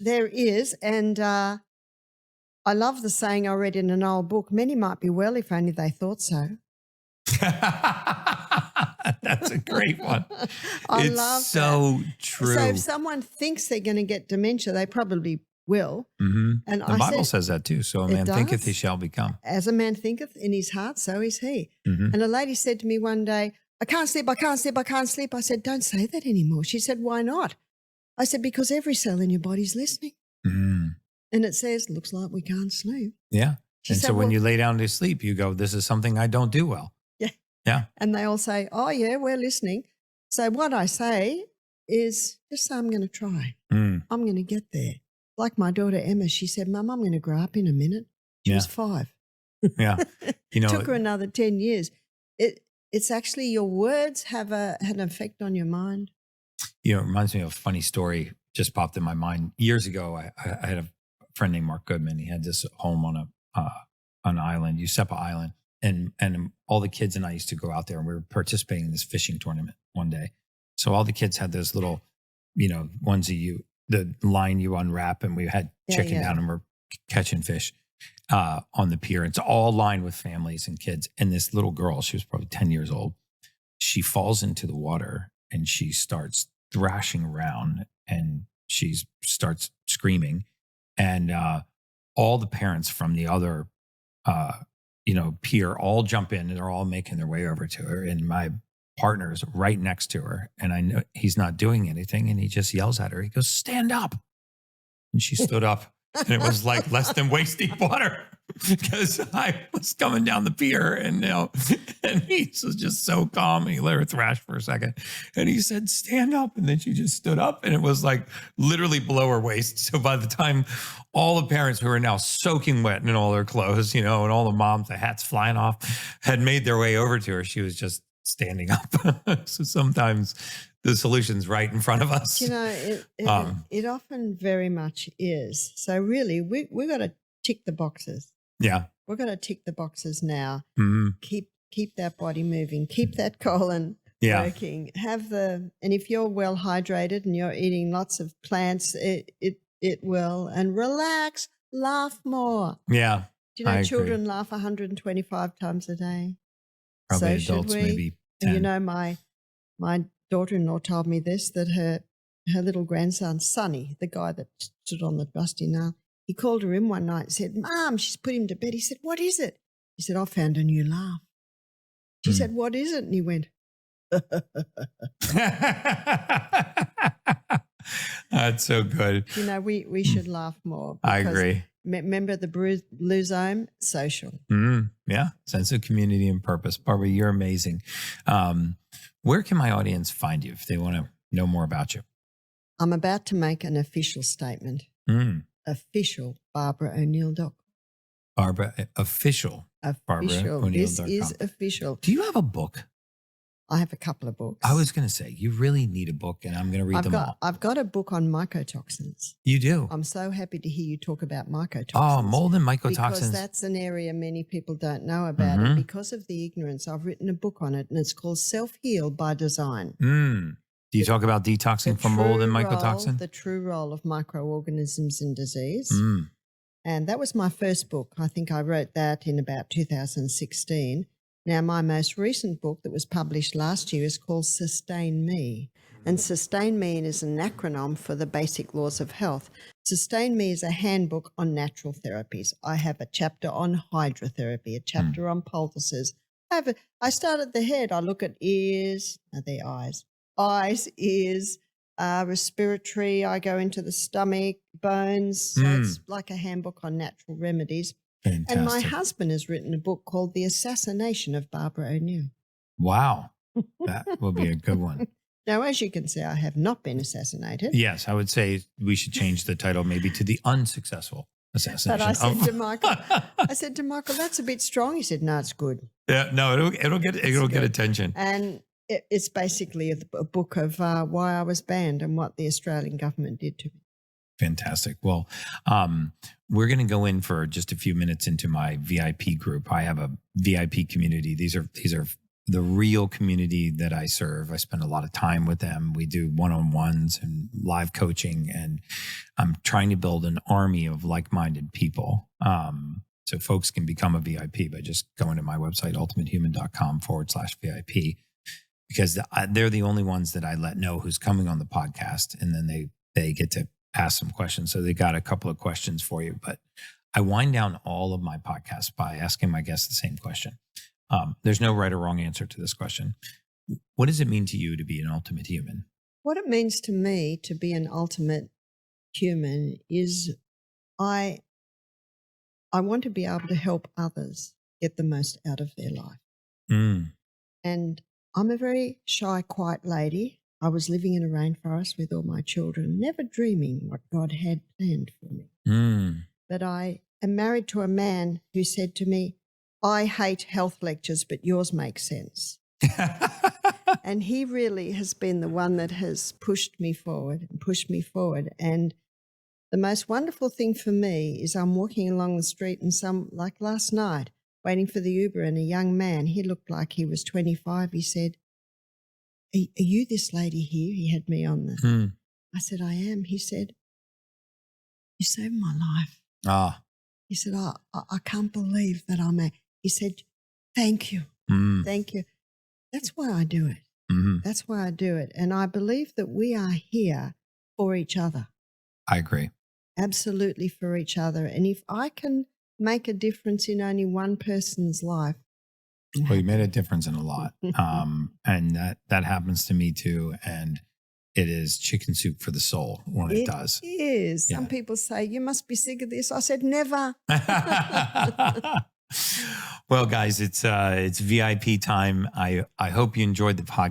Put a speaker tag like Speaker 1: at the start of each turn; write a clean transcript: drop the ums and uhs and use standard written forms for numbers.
Speaker 1: There is. And I love the saying I read in an old book, many might be well if only they thought so.
Speaker 2: That's a great one.
Speaker 1: I
Speaker 2: It's
Speaker 1: love
Speaker 2: so
Speaker 1: that.
Speaker 2: true.
Speaker 1: So if someone thinks they're going to get dementia, they probably will.
Speaker 2: And
Speaker 1: And
Speaker 2: the Bible says that too. So a
Speaker 1: It
Speaker 2: man thinketh,
Speaker 1: does.
Speaker 2: he shall become.
Speaker 1: As a man thinketh in his heart, so is he.
Speaker 2: Mhm.
Speaker 1: And a lady said to me one day, I can't sleep, I can't sleep, I can't sleep. I said, don't say that anymore. She said, why not? I said, because every cell in your body's listening.
Speaker 2: Mm.
Speaker 1: And it says, looks like we can't sleep.
Speaker 2: Yeah.
Speaker 1: She
Speaker 2: And
Speaker 1: said,
Speaker 2: so when
Speaker 1: well-
Speaker 2: you lay down to sleep, you go, this is something I don't do well.
Speaker 1: Yeah.
Speaker 2: Yeah.
Speaker 1: And they all say, oh, yeah, we're listening. So what I say is just say, I'm going to try.
Speaker 2: Mm.
Speaker 1: I'm going to get there. Like my daughter Emma, she said, Mum, I'm going to grow up in a minute. She was 5.
Speaker 2: Yeah. You know,
Speaker 1: Took her another 10 years. It's actually your words had an effect on your mind.
Speaker 2: it reminds me of a funny story just popped in my mind. Years ago, I had a friend named Mark Goodman. He had this home on an island, Sept Island. And all the kids and I used to go out there, and we were participating in this fishing tournament one day. So all the kids had those little, onesie, the line you unwrap, and we had chicken down and we're catching fish on the pier. It's all lined with families and kids. And this little girl, she was probably 10 years old. She falls into the water and she starts thrashing around and she starts screaming. And all the parents from the other, pier all jump in and they're all making their way over to her. And my partner's right next to her. And I know he's not doing anything. And he just yells at her. He goes, stand up. And she stood up. And it was like less than waist deep water because I was coming down the pier and he was just so calm. And he let her thrash for a second. And he said, stand up. And then she just stood up and it was like literally below her waist. So by the time all the parents who are now soaking wet in all their clothes, and all the moms, the hats flying off, had made their way over to her, she was just standing up. So sometimes the solution's right in front of us.
Speaker 1: It often very much is. So really, we've got to tick the boxes.
Speaker 2: Yeah.
Speaker 1: We've got to tick the boxes now.
Speaker 2: Mm-hmm.
Speaker 1: Keep that body moving. Keep that colon working. And if you're well hydrated and you're eating lots of plants, it will. And relax, laugh more.
Speaker 2: Yeah.
Speaker 1: Do you know children laugh 125 times a day?
Speaker 2: Probably
Speaker 1: so
Speaker 2: adults maybe 10.
Speaker 1: And my daughter-in-law told me this, that her little grandson, Sonny, the guy that stood on the rusty nail, he called her in one night and said, Mom, she's put him to bed. He said, what is it? He said, I found a new laugh. She said, what is it? And he went,
Speaker 2: That's so good.
Speaker 1: We should laugh more.
Speaker 2: I agree.
Speaker 1: Remember the Blue Zone? Social.
Speaker 2: Yeah. Sense of community and purpose. Barbara, you're amazing. Where can my audience find you if they want to know more about you?
Speaker 1: I'm about to make an official statement. Official BarbaraO'Neill.com.
Speaker 2: Official. BarbaraO'Neill.com.
Speaker 1: This is official.
Speaker 2: Do you have a book?
Speaker 1: I have a couple of books.
Speaker 2: I was going to say, you really need a book, and I'm going to read them all.
Speaker 1: I've got a book on mycotoxins.
Speaker 2: You do?
Speaker 1: I'm so happy to hear you talk about mycotoxins.
Speaker 2: Oh, mold and mycotoxins.
Speaker 1: Because that's an area many people don't know about. And because of the ignorance, I've written a book on it, and it's called Self-Heal by Design.
Speaker 2: Do you talk about detoxing from mold and mycotoxin?
Speaker 1: The true role of microorganisms in disease. And that was my first book. I think I wrote that in about 2016. Now, my most recent book that was published last year is called Sustain Me. And Sustain Me is an acronym for the basic laws of health. Sustain Me is a handbook on natural therapies. I have a chapter on hydrotherapy, a chapter on poultices. I start at the head. I look at ears, they're eyes, ears, respiratory. I go into the stomach, bones. So it's like a handbook on natural remedies.
Speaker 2: Fantastic.
Speaker 1: And my husband has written a book called The Assassination of Barbara O'Neill.
Speaker 2: Wow. That will be a good one.
Speaker 1: Now, as you can see, I have not been assassinated.
Speaker 2: Yes, I would say we should change the title maybe to The Unsuccessful Assassination.
Speaker 1: But I said to Michael, that's a bit strong. He said, no, it's good.
Speaker 2: Yeah, no, it'll get attention.
Speaker 1: And it's basically a book of why I was banned and what the Australian government did to me.
Speaker 2: Fantastic. Well, we're going to go in for just a few minutes into my VIP group. I have a VIP community. These are the real community that I serve. I spend a lot of time with them. We do one-on-ones and live coaching, and I'm trying to build an army of like-minded people. So folks can become a VIP by just going to my website, ultimatehuman.com/VIP, because they're the only ones that I let know who's coming on the podcast. And then they get to ask some questions. So they got a couple of questions for you, but I wind down all of my podcasts by asking my guests the same question. There's no right or wrong answer to this question. What does it mean to you to be an ultimate human?
Speaker 1: What it means to me to be an ultimate human is I want to be able to help others get the most out of their life. And I'm a very shy, quiet lady. I was living in a rainforest with all my children, never dreaming what God had planned for me. But I am married to a man who said to me, I hate health lectures, but yours make sense. And he really has been the one that has pushed me forward. And the most wonderful thing for me is I'm walking along the street and like last night, waiting for the Uber, and a young man, he looked like he was 25. He said, are you this lady here? He had me on the... I said, I am. He said, you saved my life. He said, I can't believe that I'm a... He said, thank you. Thank you. That's why I do it. That's why I do it. And I believe that we are here for each other.
Speaker 2: I agree.
Speaker 1: Absolutely for each other. And if I can make a difference in only one person's life.
Speaker 2: Well, you made a difference in a lot. And that happens to me too. And it is chicken soup for the soul when it does.
Speaker 1: It is. Yeah. Some people say, you must be sick of this. I said, never.
Speaker 2: Well, guys, it's VIP time. I hope you enjoyed the podcast.